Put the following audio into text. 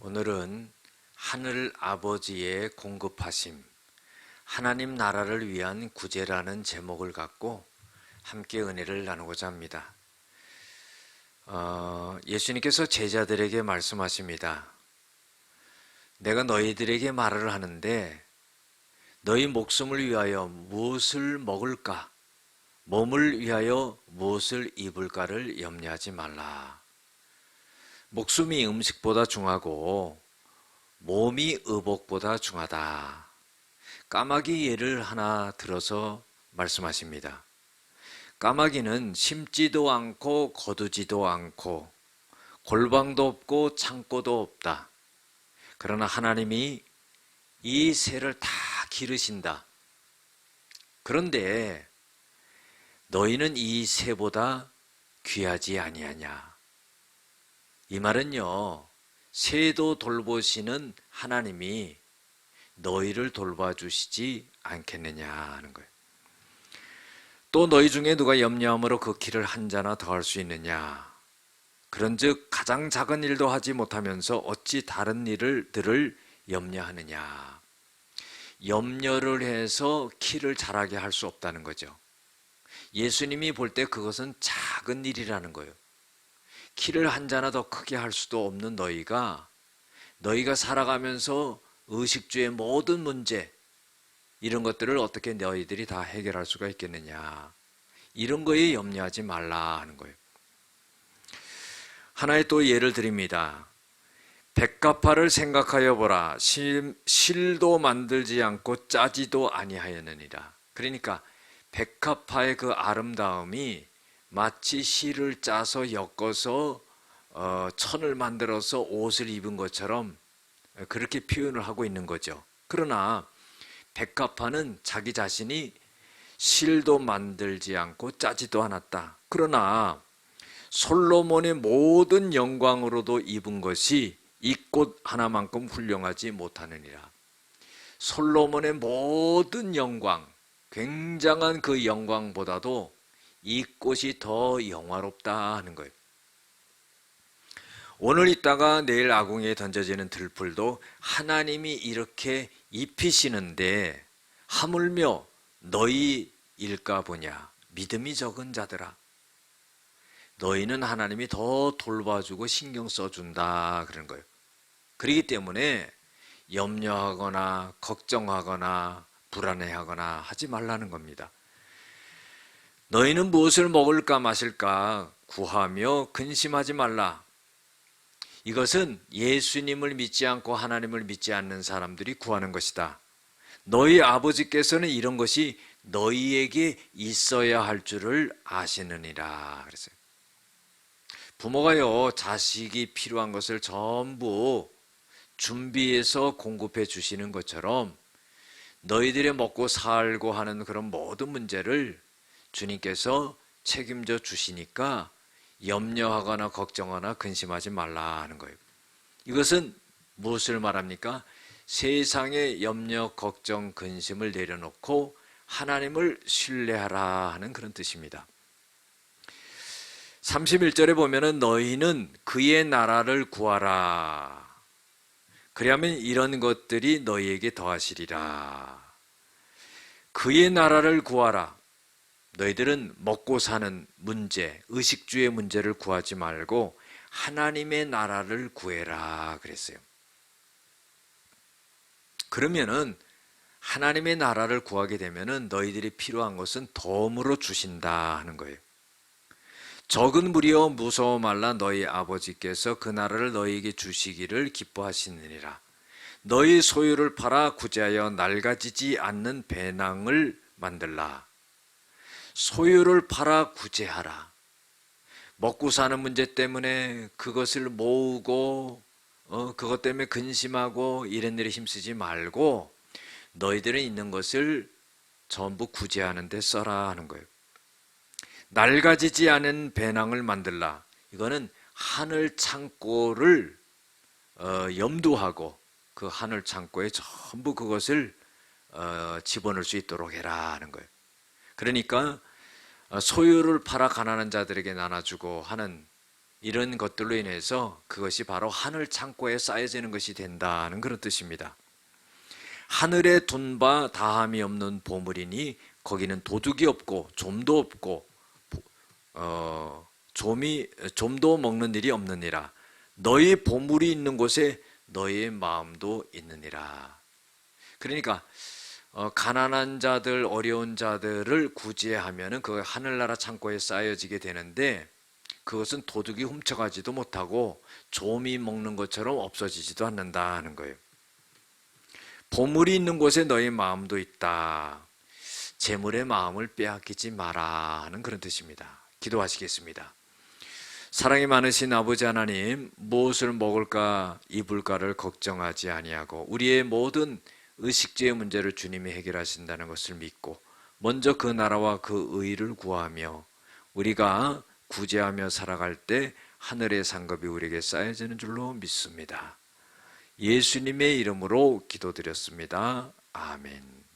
오늘은 하늘 아버지의 공급하심, 하나님 나라를 위한 구제라는 제목을 갖고 함께 은혜를 나누고자 합니다. 예수님께서 제자들에게 말씀하십니다. 내가 너희들에게 말을 하는데 너희 목숨을 위하여 무엇을 먹을까, 몸을 위하여 무엇을 입을까를 염려하지 말라. 목숨이 음식보다 중하고 몸이 의복보다 중하다. 까마귀 예를 하나 들어서 말씀하십니다. 까마귀는 심지도 않고 거두지도 않고 골방도 없고 창고도 없다. 그러나 하나님이 이 새를 다 기르신다. 그런데 너희는 이 새보다 귀하지 아니하냐. 이 말은요, 새도 돌보시는 하나님이 너희를 돌봐주시지 않겠느냐 하는 거예요. 또 너희 중에 누가 염려함으로 그 길을 한 자나 더할 수 있느냐. 그런즉 가장 작은 일도 하지 못하면서 어찌 다른 일들을 염려하느냐. 염려를 해서 키를 자라게 할 수 없다는 거죠. 예수님이 볼 때 그것은 작은 일이라는 거예요. 키를 한 자나 더 크게 할 수도 없는 너희가 살아가면서 의식주의 모든 문제, 이런 것들을 어떻게 너희들이 다 해결할 수가 있겠느냐. 이런 거에 염려하지 말라 하는 거예요. 하나의 또 예를 드립니다. 백합화를 생각하여 보라. 실도 만들지 않고 짜지도 아니하였느니라. 그러니까 백합화의 그 아름다움이 마치 실을 짜서 엮어서 천을 만들어서 옷을 입은 것처럼 그렇게 표현을 하고 있는 거죠. 그러나 백합화는 자기 자신이 실도 만들지 않고 짜지도 않았다. 그러나 솔로몬의 모든 영광으로도 입은 것이 이 꽃 하나만큼 훌륭하지 못하느니라. 솔로몬의 모든 영광, 굉장한 그 영광보다도 이 꽃이 더 영화롭다 하는 거예요. 오늘 있다가 내일 아궁이에 던져지는 들풀도 하나님이 이렇게 입히시는데 하물며 너희 일까 보냐. 믿음이 적은 자들아, 너희는 하나님이 더 돌봐주고 신경 써준다 그런 거예요. 그렇기 때문에 염려하거나 걱정하거나 불안해하거나 하지 말라는 겁니다. 너희는 무엇을 먹을까 마실까 구하며 근심하지 말라. 이것은 예수님을 믿지 않고 하나님을 믿지 않는 사람들이 구하는 것이다. 너희 아버지께서는 이런 것이 너희에게 있어야 할 줄을 아시느니라 그랬어요. 부모가요, 자식이 필요한 것을 전부 준비해서 공급해 주시는 것처럼 너희들의 먹고 살고 하는 그런 모든 문제를 주님께서 책임져 주시니까 염려하거나 걱정하거나 근심하지 말라 하는 거예요. 이것은 무엇을 말합니까? 세상의 염려, 걱정, 근심을 내려놓고 하나님을 신뢰하라 하는 그런 뜻입니다. 31절에 보면은 너희는 그의 나라를 구하라. 그리하면 이런 것들이 너희에게 더하시리라. 그의 나라를 구하라. 너희들은 먹고 사는 문제, 의식주의 문제를 구하지 말고 하나님의 나라를 구해라 그랬어요. 그러면은 하나님의 나라를 구하게 되면은 너희들이 필요한 것은 덤으로 주신다 하는 거예요. 적은 무리여 무서워 말라. 너희 아버지께서 그 나라를 너희에게 주시기를 기뻐하시느니라. 너희 소유를 팔아 구제하여 낡아지지 않는 배낭을 만들라. 소유를 팔아 구제하라. 먹고 사는 문제 때문에 그것을 모으고 그것 때문에 근심하고 이런 일에 힘쓰지 말고 너희들은 있는 것을 전부 구제하는 데 써라 하는 거예요. 낡아지지 않은 배낭을 만들라. 이거는 하늘 창고를 염두하고 그 하늘 창고에 전부 그것을 집어넣을 수 있도록 해라 하는 거예요. 그러니까 소유를 팔아 가난한 자들에게 나눠주고 하는 이런 것들로 인해서 그것이 바로 하늘 창고에 쌓여지는 것이 된다는 그런 뜻입니다. 하늘에 둔 바 다함이 없는 보물이니 거기는 도둑이 없고 좀도 없고 좀도 먹는 일이 없느니라. 너희 보물이 있는 곳에 너희의 마음도 있느니라. 그러니까 가난한 자들, 어려운 자들을 구제하면은 그 하늘나라 창고에 쌓여지게 되는데 그것은 도둑이 훔쳐가지도 못하고 좀이 먹는 것처럼 없어지지도 않는다는 거예요. 보물이 있는 곳에 너희 마음도 있다. 재물의 마음을 빼앗기지 마라 하는 그런 뜻입니다. 기도하시겠습니다. 사랑이 많으신 아버지 하나님, 무엇을 먹을까 입을까를 걱정하지 아니하고 우리의 모든 의식주의 문제를 주님이 해결하신다는 것을 믿고 먼저 그 나라와 그 의를 구하며 우리가 구제하며 살아갈 때 하늘의 상급이 우리에게 쌓여지는 줄로 믿습니다. 예수님의 이름으로 기도드렸습니다. 아멘.